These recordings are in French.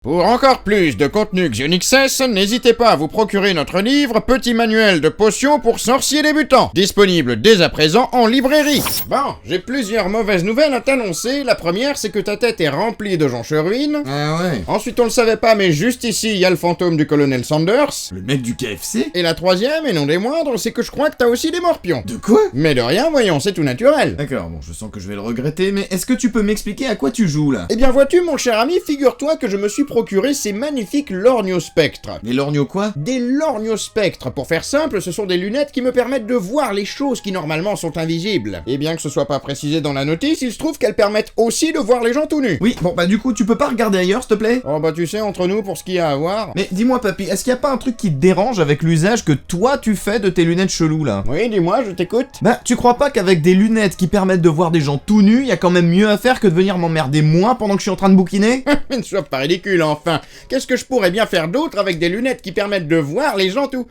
Pour encore plus de contenu Xionixes, n'hésitez pas à vous procurer notre livre Petit manuel de potions pour sorciers débutants, disponible dès à présent en librairie. Bon, j'ai plusieurs mauvaises nouvelles à t'annoncer. La première, c'est que ta tête est remplie de joncheruines. Ah ouais. Ensuite, on le savait pas, mais juste ici, il y a le fantôme du colonel Sanders. Le mec du KFC? Et la troisième, et non des moindres, c'est que je crois que t'as aussi des morpions. De quoi? Mais de rien, voyons, c'est tout naturel. D'accord, bon, je sens que je vais le regretter, mais est-ce que tu peux m'expliquer à quoi tu joues, là? Eh bien vois-tu, mon cher ami, figure-toi que je me suis procuré ces magnifiques lorgnospectres. Les lorgnos quoi? Des lorgnospectres. Pour faire simple, ce sont des lunettes qui me permettent de voir les choses qui normalement sont invisibles. Et bien que ce soit pas précisé dans la notice, il se trouve qu'elles permettent aussi de voir les gens tout nus. Oui, bon bah du coup, tu peux pas regarder ailleurs, s'il te plaît? Oh bah tu sais, entre nous, pour ce qu'il y a à voir... Mais dis-moi papy, est-ce qu'il y a pas un truc qui te dérange avec l'usage que toi tu fais de tes lunettes cheloues, là? Oui, dis-moi, je t'écoute. Bah, tu crois pas qu'avec des lunettes qui permettent de voir des gens tout nus, y a quand même mieux à faire que de venir m'emmerder moi pendant que je suis en train de bouquiner? Mais ne sois pas ridicule, enfin. Qu'est-ce que je pourrais bien faire d'autre avec des lunettes qui permettent de voir les gens tout...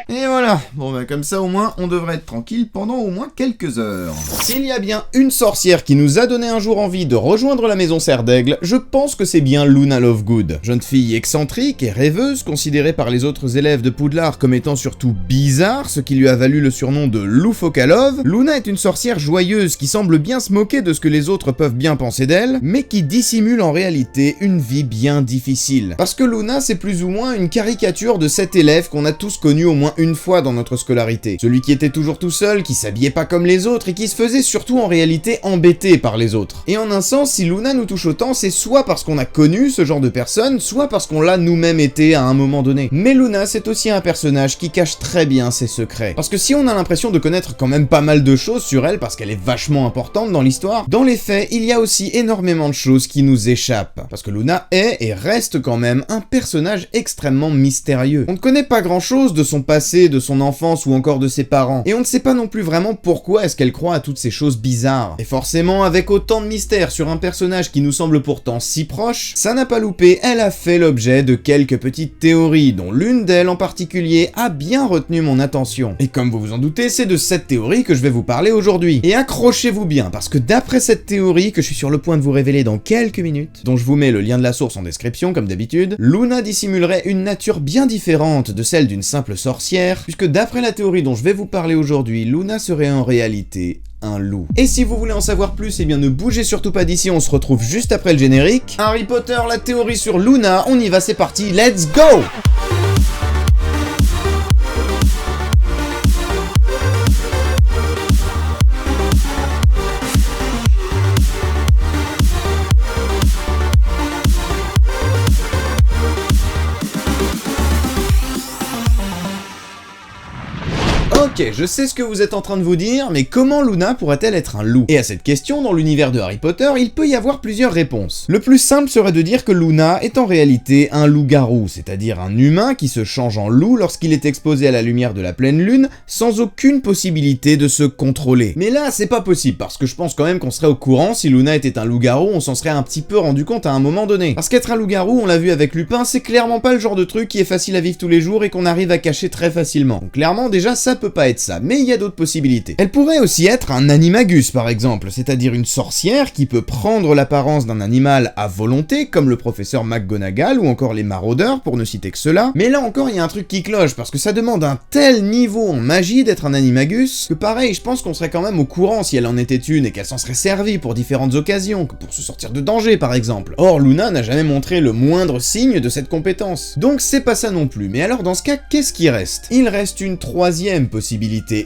Et voilà, bon bah comme ça au moins on devrait être tranquille pendant au moins quelques heures. S'il y a bien une sorcière qui nous a donné un jour envie de rejoindre la maison Serre d'Aigle, je pense que c'est bien Luna Lovegood. Jeune fille excentrique et rêveuse, considérée par les autres élèves de Poudlard comme étant surtout bizarre, ce qui lui a valu le surnom de Loufokalov, Luna est une sorcière joyeuse qui semble bien se moquer de ce que les autres peuvent bien penser d'elle, mais qui dissimule en réalité une vie bien difficile. Parce que Luna c'est plus ou moins une caricature de cet élève qu'on a tous connu au moins une fois dans notre scolarité. Celui qui était toujours tout seul, qui s'habillait pas comme les autres et qui se faisait surtout en réalité embêter par les autres. Et en un sens, si Luna nous touche autant, c'est soit parce qu'on a connu ce genre de personne, soit parce qu'on l'a nous-mêmes été à un moment donné. Mais Luna, c'est aussi un personnage qui cache très bien ses secrets. Parce que si on a l'impression de connaître quand même pas mal de choses sur elle, parce qu'elle est vachement importante dans l'histoire, dans les faits, il y a aussi énormément de choses qui nous échappent. Parce que Luna est et reste quand même un personnage extrêmement mystérieux. On ne connaît pas grand-chose de son passé, de son enfance ou encore de ses parents. Et on ne sait pas non plus vraiment pourquoi est-ce qu'elle croit à toutes ces choses bizarres. Et forcément, avec autant de mystères sur un personnage qui nous semble pourtant si proche, ça n'a pas loupé, elle a fait l'objet de quelques petites théories, dont l'une d'elles en particulier a bien retenu mon attention. Et comme vous vous en doutez, c'est de cette théorie que je vais vous parler aujourd'hui. Et accrochez-vous bien, parce que d'après cette théorie, que je suis sur le point de vous révéler dans quelques minutes, dont je vous mets le lien de la source en description comme d'habitude, Luna dissimulerait une nature bien différente de celle d'une simple sorcière, puisque d'après la théorie dont je vais vous parler aujourd'hui, Luna serait en réalité un loup. Et si vous voulez en savoir plus, eh bien ne bougez surtout pas d'ici, on se retrouve juste après le générique. Harry Potter, la théorie sur Luna, on y va, c'est parti, let's go! Ok, je sais ce que vous êtes en train de vous dire, mais comment Luna pourrait-elle être un loup? Et à cette question, dans l'univers de Harry Potter, il peut y avoir plusieurs réponses. Le plus simple serait de dire que Luna est en réalité un loup-garou, c'est-à-dire un humain qui se change en loup lorsqu'il est exposé à la lumière de la pleine lune, sans aucune possibilité de se contrôler. Mais là, c'est pas possible, parce que je pense quand même qu'on serait au courant, si Luna était un loup-garou, on s'en serait un petit peu rendu compte à un moment donné. Parce qu'être un loup-garou, on l'a vu avec Lupin, c'est clairement pas le genre de truc qui est facile à vivre tous les jours et qu'on arrive à cacher très facilement. Donc clairement, déjà, ça peut pas être ça, mais il y a d'autres possibilités. Elle pourrait aussi être un animagus par exemple, c'est-à-dire une sorcière qui peut prendre l'apparence d'un animal à volonté, comme le professeur McGonagall ou encore les maraudeurs, pour ne citer que cela. Mais là encore, il y a un truc qui cloche, parce que ça demande un tel niveau en magie d'être un animagus, que pareil, je pense qu'on serait quand même au courant si elle en était une et qu'elle s'en serait servie pour différentes occasions, que pour se sortir de danger par exemple. Or, Luna n'a jamais montré le moindre signe de cette compétence. Donc c'est pas ça non plus. Mais alors dans ce cas, qu'est-ce qui reste? Il reste une troisième possibilité.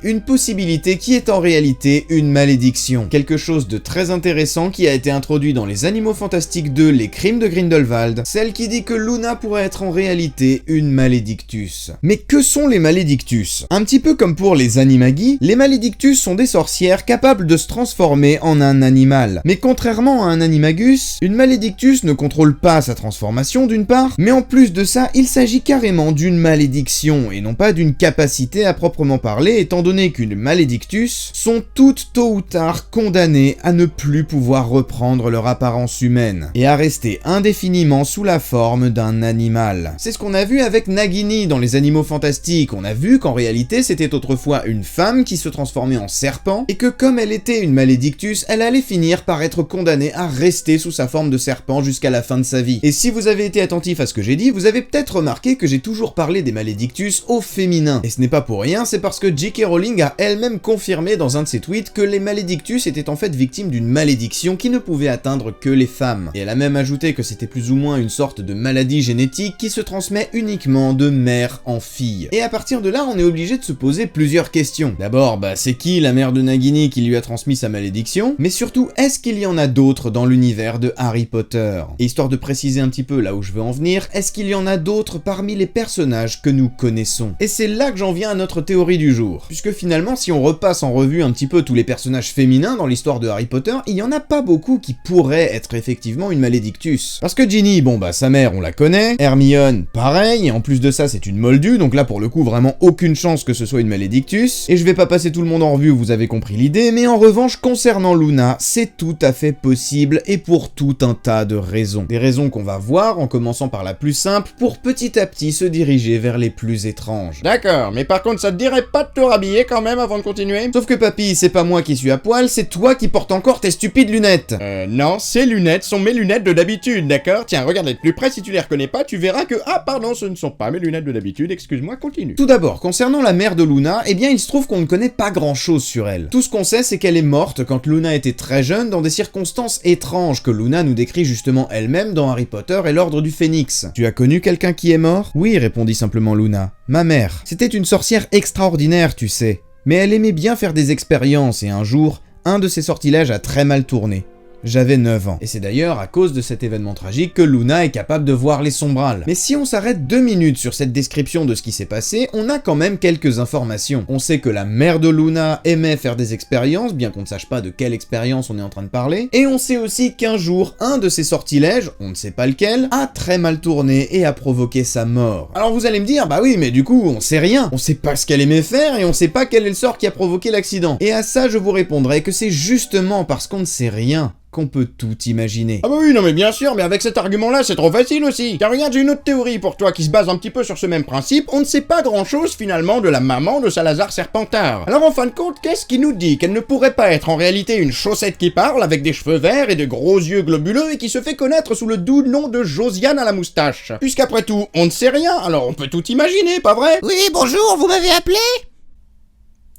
Une possibilité qui est en réalité une malédiction. Quelque chose de très intéressant qui a été introduit dans les Animaux Fantastiques 2, les Crimes de Grindelwald, celle qui dit que Luna pourrait être en réalité une malédictus. Mais que sont les malédictus? Un petit peu comme pour les animagi, les malédictus sont des sorcières capables de se transformer en un animal. Mais contrairement à un animagus, une malédictus ne contrôle pas sa transformation d'une part, mais en plus de ça, il s'agit carrément d'une malédiction et non pas d'une capacité à proprement parler parler étant donné qu'une malédictus sont toutes tôt ou tard condamnées à ne plus pouvoir reprendre leur apparence humaine et à rester indéfiniment sous la forme d'un animal. C'est ce qu'on a vu avec Nagini dans les Animaux Fantastiques. On a vu qu'en réalité c'était autrefois une femme qui se transformait en serpent et que comme elle était une malédictus, elle allait finir par être condamnée à rester sous sa forme de serpent jusqu'à la fin de sa vie. Et si vous avez été attentif à ce que j'ai dit, vous avez peut-être remarqué que j'ai toujours parlé des malédictus au féminin. Et ce n'est pas pour rien, c'est parce que J.K. Rowling a elle-même confirmé dans un de ses tweets que les malédictus étaient en fait victimes d'une malédiction qui ne pouvait atteindre que les femmes. Et elle a même ajouté que c'était plus ou moins une sorte de maladie génétique qui se transmet uniquement de mère en fille. Et à partir de là, on est obligé de se poser plusieurs questions. D'abord, c'est qui la mère de Nagini qui lui a transmis sa malédiction? Mais surtout, est-ce qu'il y en a d'autres dans l'univers de Harry Potter? Et histoire de préciser un petit peu là où je veux en venir, est-ce qu'il y en a d'autres parmi les personnages que nous connaissons? Et c'est là que j'en viens à notre théorie du jour. Puisque finalement, si on repasse en revue un petit peu tous les personnages féminins dans l'histoire de Harry Potter, il y en a pas beaucoup qui pourraient être effectivement une malédictus. Parce que Ginny, sa mère on la connaît, Hermione, pareil, et en plus de ça c'est une moldue, donc là pour le coup vraiment aucune chance que ce soit une malédictus, et je vais pas passer tout le monde en revue, vous avez compris l'idée, mais en revanche concernant Luna, c'est tout à fait possible et pour tout un tas de raisons. Des raisons qu'on va voir en commençant par la plus simple pour petit à petit se diriger vers les plus étranges. D'accord, mais par contre ça te dirait pas de te rhabiller quand même avant de continuer? Sauf que papy, c'est pas moi qui suis à poil, c'est toi qui portes encore tes stupides lunettes. Non, ces lunettes sont mes lunettes de d'habitude, d'accord? Tiens, regarde de plus près, si tu les reconnais pas, tu verras que, ah pardon, ce ne sont pas mes lunettes de d'habitude, excuse-moi, continue. Tout d'abord, concernant la mère de Luna, eh bien il se trouve qu'on ne connaît pas grand chose sur elle. Tout ce qu'on sait, c'est qu'elle est morte quand Luna était très jeune dans des circonstances étranges que Luna nous décrit justement elle-même dans Harry Potter et l'Ordre du Phénix. Tu as connu quelqu'un qui est mort? Oui, répondit simplement Luna. Ma mère. C'était une sorcière extraordinaire, tu sais. Mais elle aimait bien faire des expériences et un jour, un de ses sortilèges a très mal tourné. J'avais 9 ans. Et c'est d'ailleurs à cause de cet événement tragique que Luna est capable de voir les sombrales. Mais si on s'arrête 2 minutes sur cette description de ce qui s'est passé, on a quand même quelques informations. On sait que la mère de Luna aimait faire des expériences, bien qu'on ne sache pas de quelle expérience on est en train de parler. Et on sait aussi qu'un jour, un de ses sortilèges, on ne sait pas lequel, a très mal tourné et a provoqué sa mort. Alors vous allez me dire, bah oui, mais du coup, on sait rien. On sait pas ce qu'elle aimait faire et on sait pas quel est le sort qui a provoqué l'accident. Et à ça, je vous répondrai que c'est justement parce qu'on ne sait rien qu'on peut tout imaginer. Ah bah oui, non mais bien sûr, mais avec cet argument-là, c'est trop facile aussi. Car regarde, j'ai une autre théorie pour toi qui se base un petit peu sur ce même principe. On ne sait pas grand-chose finalement de la maman de Salazar Serpentard. Alors en fin de compte, qu'est-ce qui nous dit qu'elle ne pourrait pas être en réalité une chaussette qui parle avec des cheveux verts et de gros yeux globuleux et qui se fait connaître sous le doux nom de Josiane à la moustache? Puisqu'après tout, on ne sait rien, alors on peut tout imaginer, pas vrai? Oui, bonjour, vous m'avez appelé?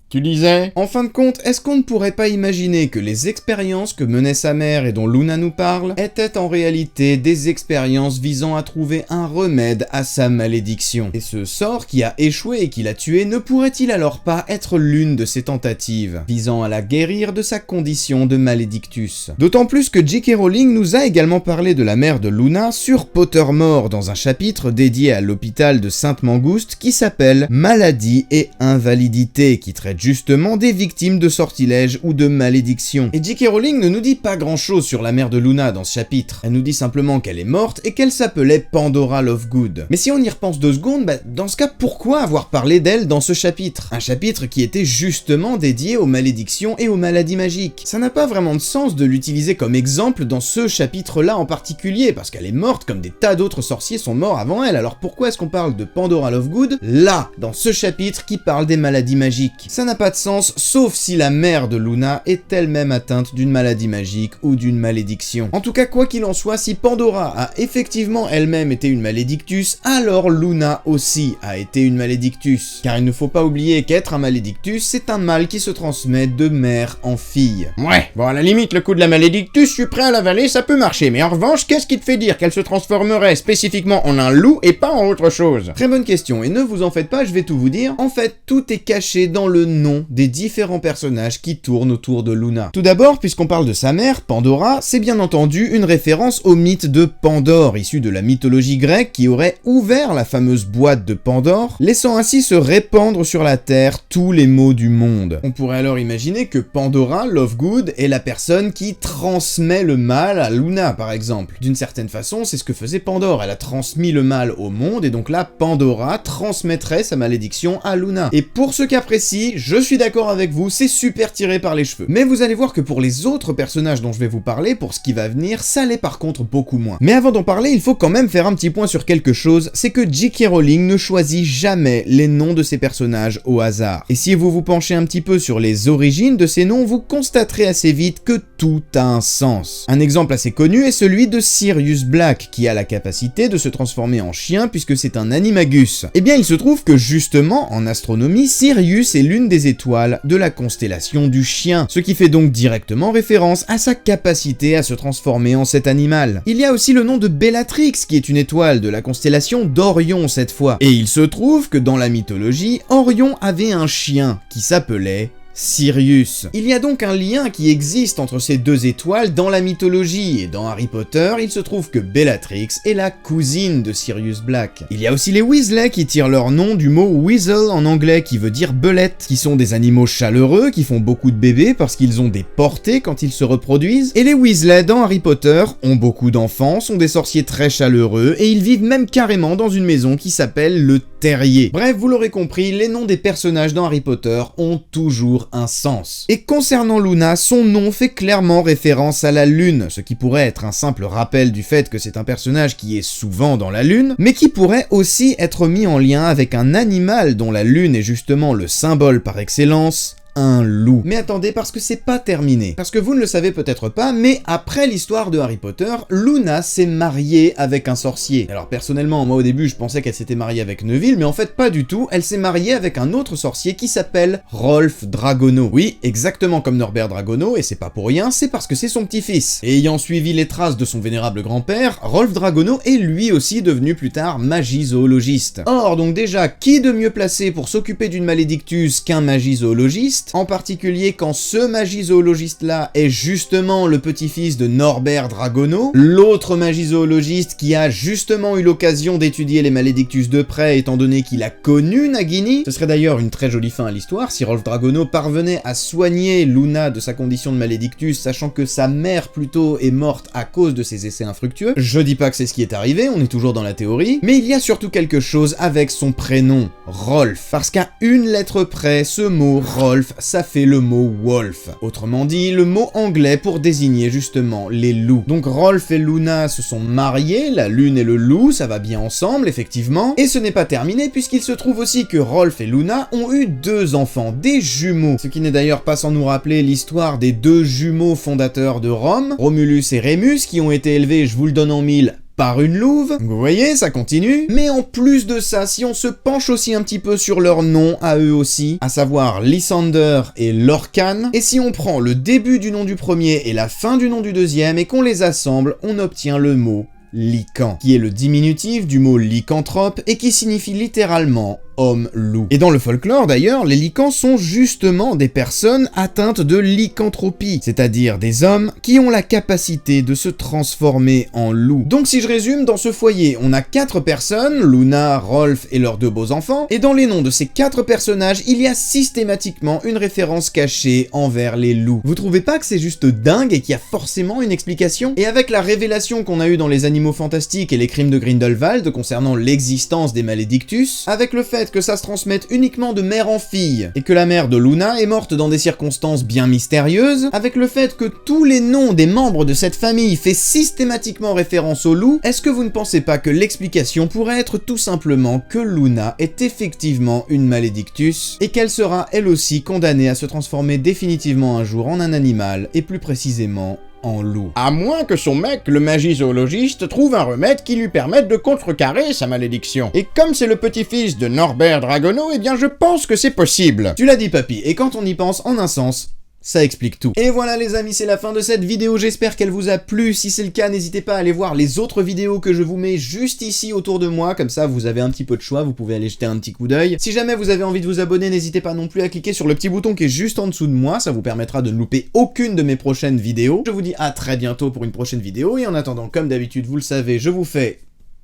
Tu disais? En fin de compte, est-ce qu'on ne pourrait pas imaginer que les expériences que menait sa mère et dont Luna nous parle étaient en réalité des expériences visant à trouver un remède à sa malédiction? Et ce sort qui a échoué et qui l'a tué ne pourrait-il alors pas être l'une de ses tentatives visant à la guérir de sa condition de malédictus? D'autant plus que J.K. Rowling nous a également parlé de la mère de Luna sur Pottermore dans un chapitre dédié à l'hôpital de Sainte-Mangouste qui s'appelle Maladie et invalidité, qui traite justement des victimes de sortilèges ou de malédictions. Et J.K. Rowling ne nous dit pas grand chose sur la mère de Luna dans ce chapitre. Elle nous dit simplement qu'elle est morte et qu'elle s'appelait Pandora Lovegood. Mais si on y repense 2 secondes, dans ce cas, pourquoi avoir parlé d'elle dans ce chapitre? Un chapitre qui était justement dédié aux malédictions et aux maladies magiques. Ça n'a pas vraiment de sens de l'utiliser comme exemple dans ce chapitre-là en particulier, parce qu'elle est morte comme des tas d'autres sorciers sont morts avant elle. Alors pourquoi est-ce qu'on parle de Pandora Lovegood là, dans ce chapitre qui parle des maladies magiques? Ça n'a pas de sens, sauf si la mère de Luna est elle-même atteinte d'une maladie magique ou d'une malédiction. En tout cas, quoi qu'il en soit, si Pandora a effectivement elle-même été une malédictus, alors Luna aussi a été une malédictus. Car il ne faut pas oublier qu'être un malédictus, c'est un mal qui se transmet de mère en fille. Ouais, bon à la limite, le coup de la malédictus, je suis prêt à l'avaler, ça peut marcher, mais en revanche, qu'est-ce qui te fait dire qu'elle se transformerait spécifiquement en un loup et pas en autre chose? Très bonne question, et ne vous en faites pas, je vais tout vous dire. En fait, tout est caché dans le noms des différents personnages qui tournent autour de Luna. Tout d'abord, puisqu'on parle de sa mère, Pandora, c'est bien entendu une référence au mythe de Pandore, issu de la mythologie grecque qui aurait ouvert la fameuse boîte de Pandore, laissant ainsi se répandre sur la Terre tous les maux du monde. On pourrait alors imaginer que Pandora, Lovegood, est la personne qui transmet le mal à Luna, par exemple. D'une certaine façon, c'est ce que faisait Pandore, elle a transmis le mal au monde, et donc là, Pandora transmettrait sa malédiction à Luna. Et pour ce cas précis, je suis d'accord avec vous, c'est super tiré par les cheveux. Mais vous allez voir que pour les autres personnages dont je vais vous parler, pour ce qui va venir, ça l'est par contre beaucoup moins. Mais avant d'en parler, il faut quand même faire un petit point sur quelque chose, c'est que J.K. Rowling ne choisit jamais les noms de ses personnages au hasard. Et si vous vous penchez un petit peu sur les origines de ces noms, vous constaterez assez vite que tout a un sens. Un exemple assez connu est celui de Sirius Black, qui a la capacité de se transformer en chien puisque c'est un animagus. Eh bien, il se trouve que justement, en astronomie, Sirius est l'une des étoiles de la constellation du chien, ce qui fait donc directement référence à sa capacité à se transformer en cet animal. Il y a aussi le nom de Bellatrix, qui est une étoile de la constellation d'Orion cette fois. Et il se trouve que dans la mythologie, Orion avait un chien qui s'appelait Sirius. Il y a donc un lien qui existe entre ces deux étoiles dans la mythologie, et dans Harry Potter, il se trouve que Bellatrix est la cousine de Sirius Black. Il y a aussi les Weasley qui tirent leur nom du mot weasel en anglais qui veut dire belette, qui sont des animaux chaleureux qui font beaucoup de bébés parce qu'ils ont des portées quand ils se reproduisent, et les Weasley dans Harry Potter ont beaucoup d'enfants, sont des sorciers très chaleureux, et ils vivent même carrément dans une maison qui s'appelle le Terrier. Bref, vous l'aurez compris, les noms des personnages dans Harry Potter ont toujours un sens. Et concernant Luna, son nom fait clairement référence à la Lune, ce qui pourrait être un simple rappel du fait que c'est un personnage qui est souvent dans la Lune, mais qui pourrait aussi être mis en lien avec un animal dont la Lune est justement le symbole par excellence, un loup. Mais attendez, parce que c'est pas terminé. Parce que vous ne le savez peut-être pas, mais après l'histoire de Harry Potter, Luna s'est mariée avec un sorcier. Alors personnellement, moi au début, je pensais qu'elle s'était mariée avec Neville, mais en fait pas du tout, elle s'est mariée avec un autre sorcier qui s'appelle Rolf Dragono. Oui, exactement comme Norbert Dragono, et c'est pas pour rien, c'est parce que c'est son petit-fils. Et ayant suivi les traces de son vénérable grand-père, Rolf Dragono est lui aussi devenu plus tard magizoologiste. Or, donc déjà, qui de mieux placé pour s'occuper d'une malédictus qu'un magizoologiste, en particulier quand ce magizoologiste-là est justement le petit-fils de Norbert Dragono, l'autre magizoologiste qui a justement eu l'occasion d'étudier les malédictus de près étant donné qu'il a connu Nagini. Ce serait d'ailleurs une très jolie fin à l'histoire si Rolf Dragono parvenait à soigner Luna de sa condition de malédictus, sachant que sa mère plutôt est morte à cause de ses essais infructueux. Je dis pas que c'est ce qui est arrivé, on est toujours dans la théorie, mais il y a surtout quelque chose avec son prénom, Rolf, parce qu'à une lettre près, ce mot Rolf, ça fait le mot wolf. Autrement dit, le mot anglais pour désigner justement les loups. Donc Rolf et Luna se sont mariés, la lune et le loup, ça va bien ensemble, effectivement. Et ce n'est pas terminé, puisqu'il se trouve aussi que Rolf et Luna ont eu 2 enfants, des jumeaux. Ce qui n'est d'ailleurs pas sans nous rappeler l'histoire des 2 jumeaux fondateurs de Rome, Romulus et Rémus, qui ont été élevés, je vous le donne en mille, par une louve. Vous voyez, ça continue. Mais en plus de ça, si on se penche aussi un petit peu sur leurs noms à eux aussi, à savoir Lysander et Lorcan, et si on prend le début du nom du premier et la fin du nom du deuxième et qu'on les assemble, on obtient le mot Lycan, qui est le diminutif du mot lycanthrope et qui signifie littéralement homme-loup. Et dans le folklore d'ailleurs, les lycans sont justement des personnes atteintes de lycanthropie, c'est-à-dire des hommes qui ont la capacité de se transformer en loup. Donc si je résume, dans ce foyer, on a 4 personnes, Luna, Rolf et leurs 2 beaux enfants, et dans les noms de ces 4 personnages, il y a systématiquement une référence cachée envers les loups. Vous trouvez pas que c'est juste dingue et qu'il y a forcément une explication? Et avec la révélation qu'on a eue dans les Animaux Fantastiques et les Crimes de Grindelwald concernant l'existence des malédictus, avec le fait que ça se transmette uniquement de mère en fille, et que la mère de Luna est morte dans des circonstances bien mystérieuses, avec le fait que tous les noms des membres de cette famille fait systématiquement référence au loup, est-ce que vous ne pensez pas que l'explication pourrait être tout simplement que Luna est effectivement une malédictus, et qu'elle sera elle aussi condamnée à se transformer définitivement un jour en un animal, et plus précisément en loup. À moins que son mec, le magizoologiste, trouve un remède qui lui permette de contrecarrer sa malédiction. Et comme c'est le petit-fils de Norbert Dragono, eh bien je pense que c'est possible. Tu l'as dit papy, et quand on y pense, en un sens, Ça explique tout. Et voilà les amis, c'est la fin de cette vidéo, j'espère qu'elle vous a plu. Si c'est le cas, n'hésitez pas à aller voir les autres vidéos que je vous mets juste ici autour de moi, comme ça vous avez un petit peu de choix, vous pouvez aller jeter un petit coup d'œil. Si jamais vous avez envie de vous abonner, n'hésitez pas non plus à cliquer sur le petit bouton qui est juste en dessous de moi, ça vous permettra de ne louper aucune de mes prochaines vidéos. Je vous dis à très bientôt pour une prochaine vidéo, et en attendant, comme d'habitude, vous le savez, je vous fais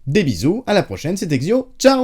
des bisous, à la prochaine, c'était Xio, ciao!